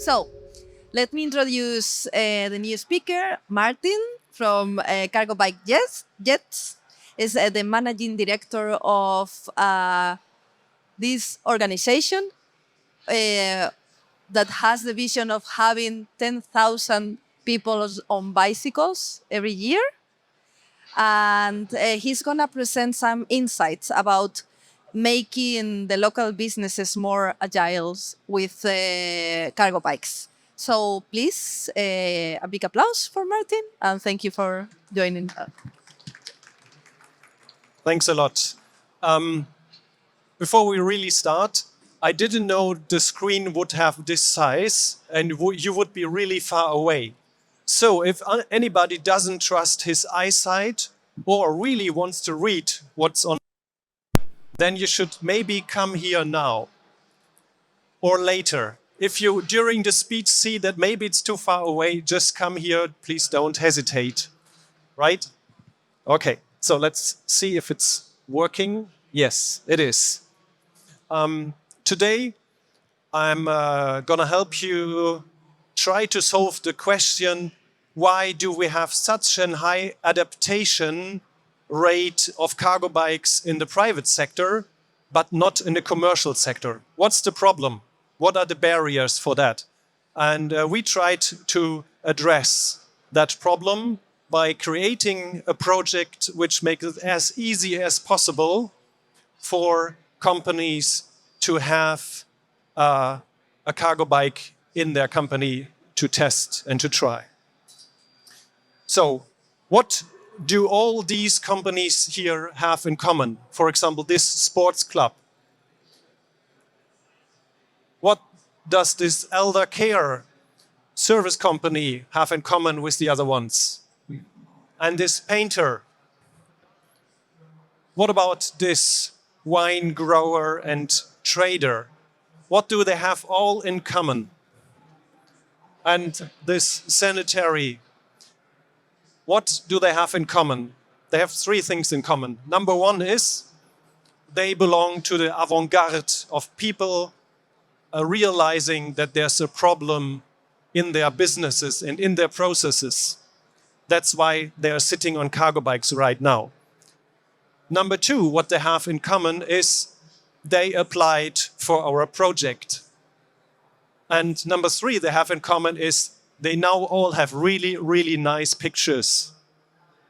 So, let me introduce the new speaker, Martin from cargobike.jetzt. Is the managing director of this organization that has the vision of having 10,000 people on bicycles every year. And he's going to present some insights about making the local businesses more agile with cargo bikes. So please, a big applause for Martin, and thank you for joining. Thanks a lot. Before we really start, I didn't know the screen would have this size and you would be really far away. So if anybody doesn't trust his eyesight or really wants to read what's on, then you should maybe come here now or later. If you, during the speech, see that maybe it's too far away, just come here. Please don't hesitate. Right? Okay, so let's see if it's working. Yes, it is. Today, I'm going to help you try to solve the question, why do we have such a high adaptation rate of cargo bikes in the private sector, but not in the commercial sector? What's the problem? What are the barriers for that? And we tried to address that problem by creating a project which makes it as easy as possible for companies to have a cargo bike in their company to test and to try. So, what do all these companies here have in common? For example, this sports club. What does this elder care service company have in common with the other ones? And this painter. What about this wine grower and trader? What do they have all in common? And this sanitary, what do they have in common? They have three things in common. Number one is they belong to the avant-garde of people realizing that there's a problem in their businesses and in their processes. That's why they are sitting on cargo bikes right now. Number two, what they have in common is they applied for our project. And number three, they have in common is they now all have really, really nice pictures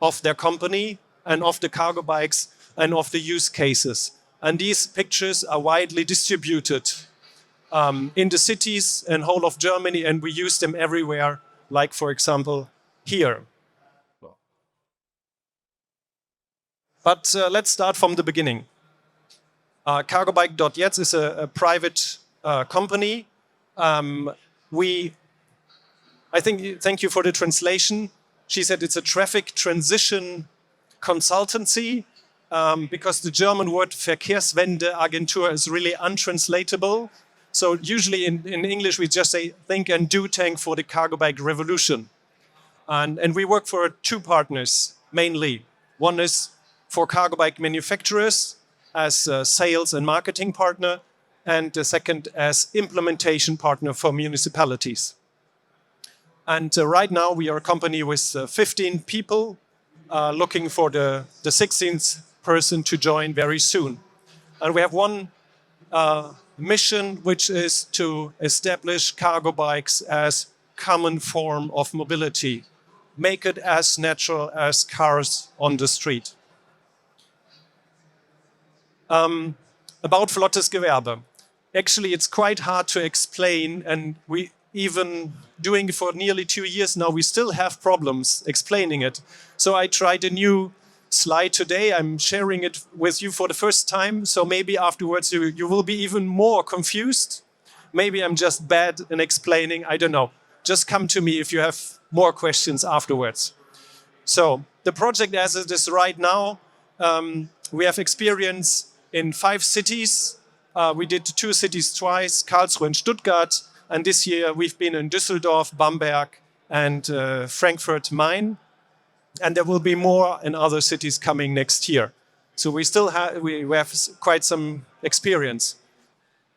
of their company and of the cargo bikes and of the use cases. And these pictures are widely distributed in the cities and whole of Germany, and we use them everywhere, like, for example, here. But let's start from the beginning. Cargobike.jetzt is a private company. Thank you for the translation. She said it's a traffic transition consultancy because the German word Verkehrswendeagentur is really untranslatable. So usually in English we just say think and do tank for the cargo bike revolution. And we work for two partners mainly. One is for cargo bike manufacturers as a sales and marketing partner, and the second as implementation partner for municipalities. And right now we are a company with 15 people looking for the 16th person to join very soon. And we have one mission, which is to establish cargo bikes as common form of mobility, make it as natural as cars on the street. About Flottes Gewerbe. Actually, it's quite hard to explain, and we even doing it for nearly 2 years now, we still have problems explaining it. So I tried a new slide today. I'm sharing it with you for the first time, so maybe afterwards you will be even more confused. Maybe I'm just bad in explaining, I don't know. Just come to me if you have more questions afterwards. So the project as it is right now, we have experience in 5 cities. We did 2 cities twice, Karlsruhe and Stuttgart. And this year we've been in Düsseldorf, Bamberg, and Frankfurt, Main. And there will be more in other cities coming next year. So we still have quite some experience.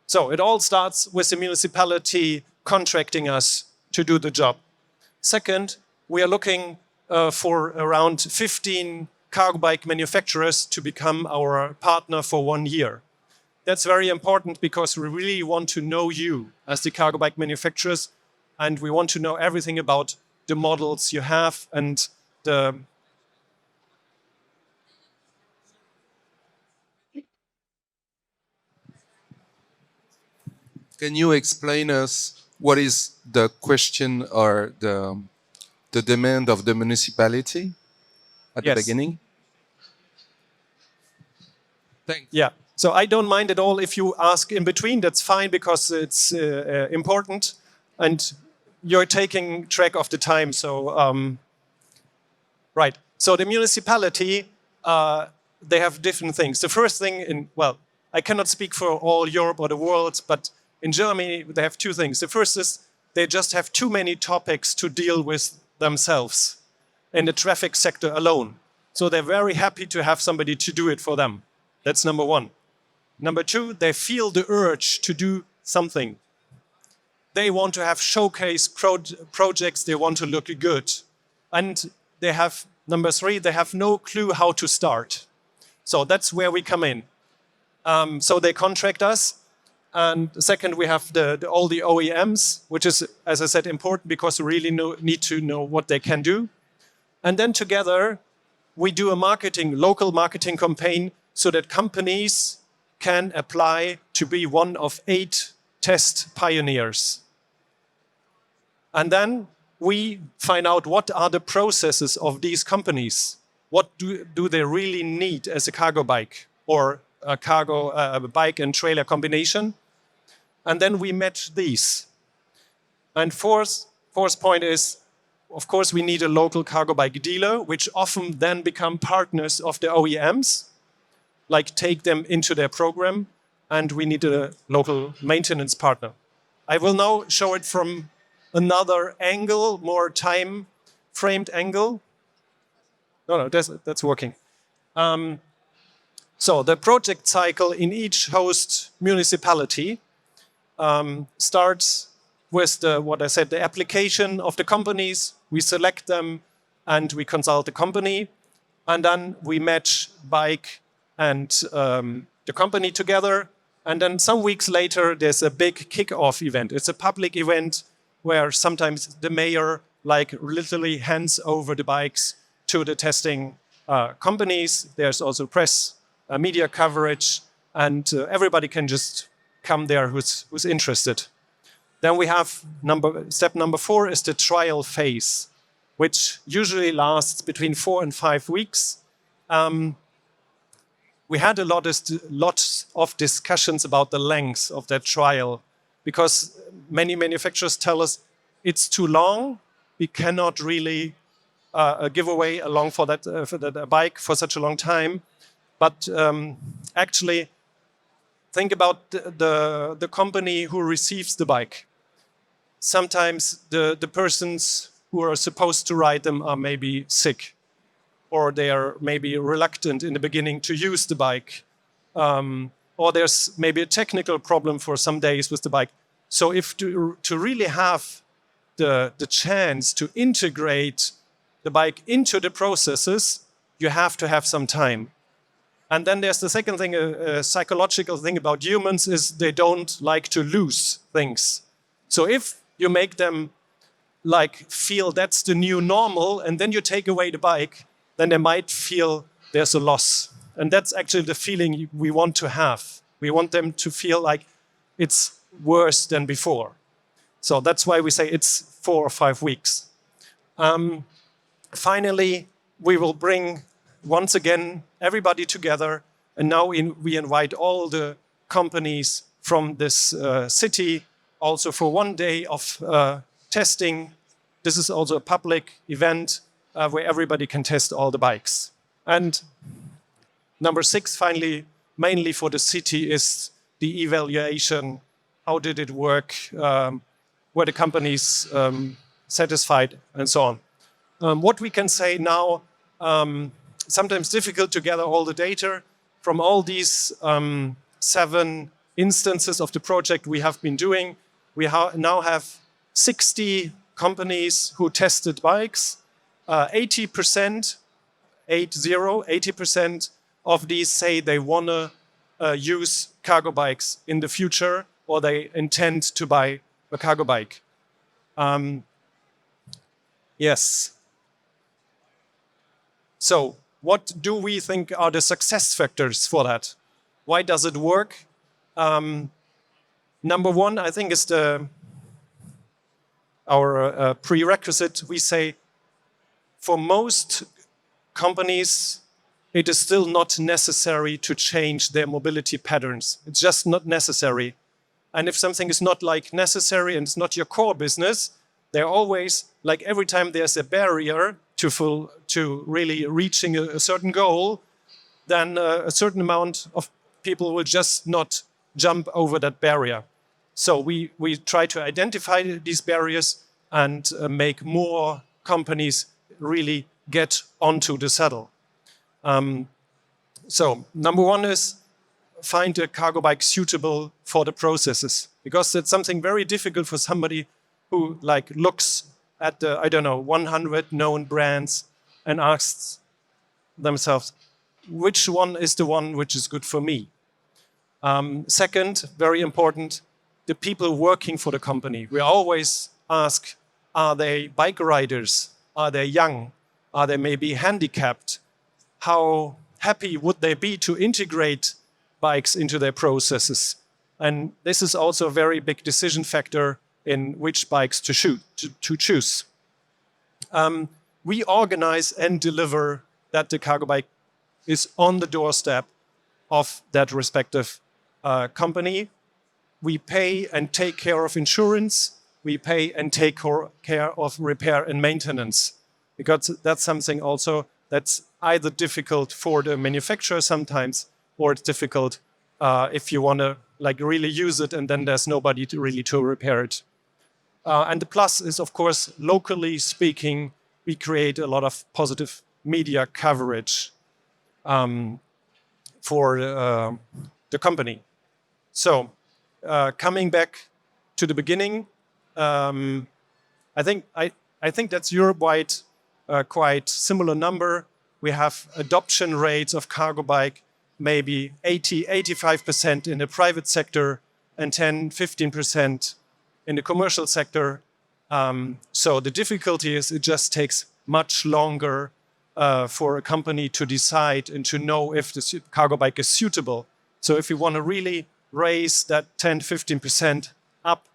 So it all starts with the municipality contracting us to do the job. Second, we are looking for around 15 cargo bike manufacturers to become our partner for 1 year. That's very important because we really want to know you as the cargo bike manufacturers, and we want to know everything about the models you have and the Can you explain us what is the question or the demand of the municipality at the Yes. beginning? Thanks. Yeah. So I don't mind at all if you ask in between. That's fine because it's important, and you're taking track of the time. So right. So the municipality, they have different things. The first thing, I cannot speak for all Europe or the world, but in Germany they have two things. The first is they just have too many topics to deal with themselves in the traffic sector alone. So they're very happy to have somebody to do it for them. That's number one. Number two, they feel the urge to do something. They want to have showcase projects, they want to look good. And they have, number three, they have no clue how to start. So that's where we come in. So they contract us. And second, we have all the OEMs, which is, as I said, important because we really need to know what they can do. And then together, we do a local marketing campaign so that companies can apply to be one of 8 test pioneers. And then we find out what are the processes of these companies. What do they really need as a cargo bike or a cargo bike and trailer combination? And then we match these. And fourth point is, of course, we need a local cargo bike dealer, which often then become partners of the OEMs, like take them into their program, and we need a local maintenance partner. I will now show it from another angle, more time-framed angle. No, that's working. So the project cycle in each host municipality starts with the application of the companies. We select them and we consult the company, and then we match bike and the company together. And then some weeks later, there's a big kick-off event. It's a public event where sometimes the mayor literally hands over the bikes to the testing companies. There's also press, media coverage, and everybody can just come there who's interested. Then we have step number 4 is the trial phase, which usually lasts between 4 and 5 weeks. We had lots of discussions about the length of that trial because many manufacturers tell us it's too long. We cannot really give away for that bike for such a long time. But actually, think about the company who receives the bike. Sometimes the persons who are supposed to ride them are maybe sick, or they are maybe reluctant in the beginning to use the bike, or there's maybe a technical problem for some days with the bike. So if to really have the chance to integrate the bike into the processes, you have to have some time. And then there's the second thing, a psychological thing about humans is they don't like to lose things. So if you make them feel that's the new normal, and then you take away the bike, then they might feel there's a loss. And that's actually the feeling we want to have. We want them to feel like it's worse than before. So that's why we say it's 4 or 5 weeks. Finally, we will bring, once again, everybody together. And now we invite all the companies from this city also for 1 day of testing. This is also a public event where everybody can test all the bikes. And number 6, finally, mainly for the city, is the evaluation. How did it work? Were the companies satisfied? And so on. What we can say now, sometimes difficult to gather all the data from all these 7 instances of the project we have been doing. We now have 60 companies who tested bikes. 80%, 80% of these say they want to use cargo bikes in the future, or they intend to buy a cargo bike. Yes. So, what do we think are the success factors for that? Why does it work? Number one, I think, is our prerequisite. We say for most companies, it is still not necessary to change their mobility patterns. It's just not necessary. And if something is not like necessary and it's not your core business, they're always, like every time there's a barrier to really reaching a certain goal, then a certain amount of people will just not jump over that barrier. So we try to identify these barriers and make more companies really get onto the saddle. So number one is find a cargo bike suitable for the processes, because that's something very difficult for somebody who like looks at the, 100 known brands and asks themselves, which one is the one which is good for me? Second, very important, the people working for the company. We always ask, are they bike riders? Are they young? Are they maybe handicapped? How happy would they be to integrate bikes into their processes? And this is also a very big decision factor in which bikes to choose. We organize and deliver that the cargo bike is on the doorstep of that respective company. We pay and take care of insurance. We pay and take care of repair and maintenance, because that's something also that's either difficult for the manufacturer sometimes, or it's difficult if you want to like really use it and then there's nobody to repair it. And the plus is, of course, locally speaking, we create a lot of positive media coverage for the company. So coming back to the beginning, I think that's Europe-wide quite similar number. We have adoption rates of cargo bike, maybe 85% in the private sector and 15% in the commercial sector. So the difficulty is it just takes much longer for a company to decide and to know if the cargo bike is suitable. So if you want to really raise that 10-15% up,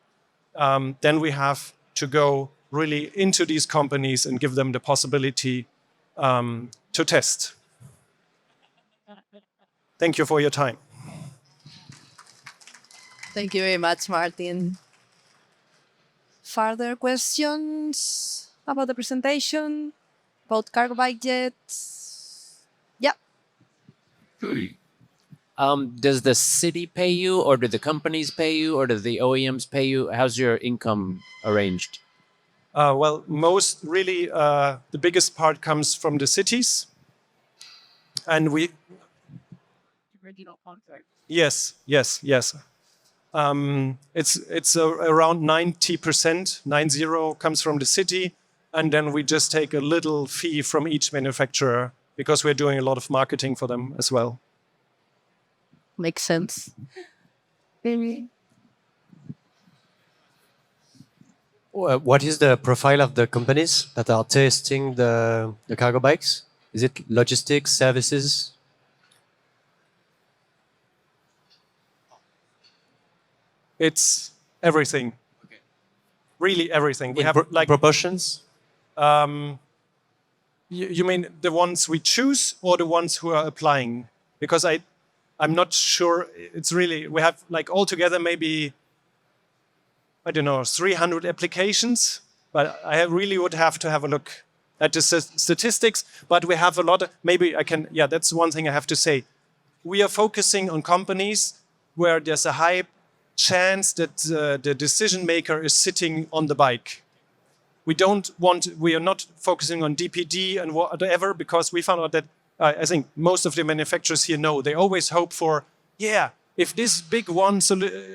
then we have to go really into these companies and give them the possibility to test. Thank you for your time. Thank you very much, Martin. Further questions about the presentation, about cargobike.jetzt? Yeah. Does the city pay you, or do the companies pay you, or do the OEMs pay you? How's your income arranged? Well, the biggest part comes from the cities. And we... Original contract. Yes. It's around 90%, 90 comes from the city. And then we just take a little fee from each manufacturer because we're doing a lot of marketing for them as well. Makes sense. What is the profile of the companies that are testing the cargo bikes? Is it logistics, services? It's everything. Okay. Really everything. We have proportions? You mean the ones we choose or the ones who are applying? Because I'm not sure. It's really, we have like altogether maybe, 300 applications. But I really would have to have a look at the statistics. But we have a lot of, that's one thing I have to say. We are focusing on companies where there's a high chance that the decision maker is sitting on the bike. We are not focusing on DPD and whatever, because we found out that I think most of the manufacturers here know, they always hope for, if this big one,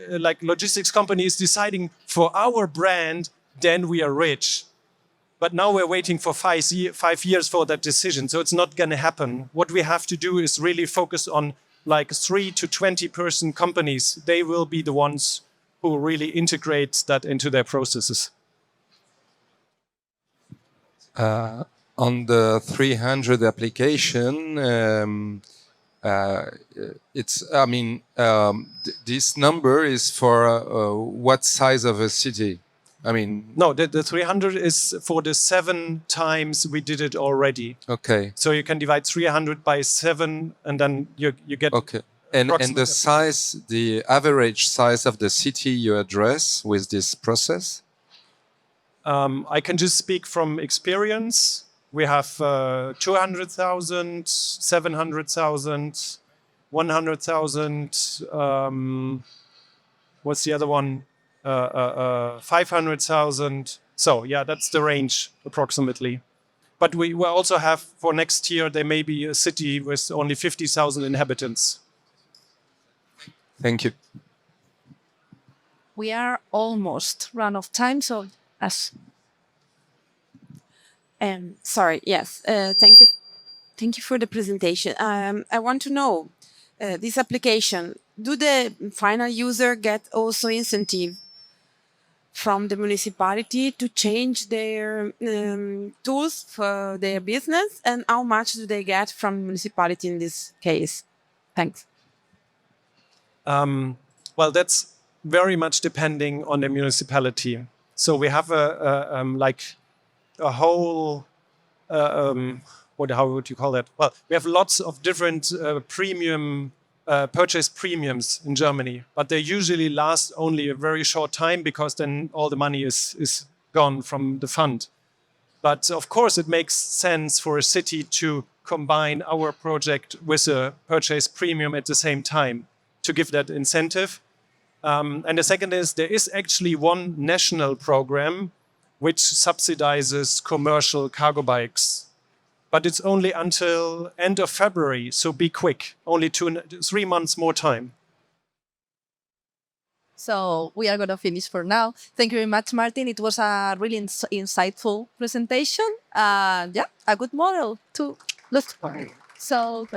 like logistics company is deciding for our brand, then we are rich. But now we're waiting for 5 years for that decision. So it's not going to happen. What we have to do is really focus on like 3 to 20 person companies. They will be the ones who really integrate that into their processes. On the 300 application, this number is for what size of a city? I mean, no, the 300 is for the 7 times we did it already. Okay. So you can divide 300 by 7, and then you get. Okay. And the size, the average size of the city you address with this process? I can just speak from experience. We have 200,000, 700,000, 100,000. What's the other one? 500,000. So yeah, that's the range approximately. But we will also have for next year, there may be a city with only 50,000 inhabitants. Thank you. We are almost run of time, so sorry, yes. Thank you for the presentation. I want to know, this application, do the final user get also incentive from the municipality to change their tools for their business, and how much do they get from the municipality in this case? Thanks. Well, that's very much depending on the municipality. So we have a whole, how would you call that? Well, we have lots of different premium purchase premiums in Germany, but they usually last only a very short time because then all the money is gone from the fund. But of course, it makes sense for a city to combine our project with a purchase premium at the same time to give that incentive. And the second is there is actually one national program which subsidizes commercial cargo bikes. But it's only until end of February, so be quick. Only 3 months more time. So we are going to finish for now. Thank you very much, Martin. It was a really insightful presentation. Yeah, a good model to look for. So.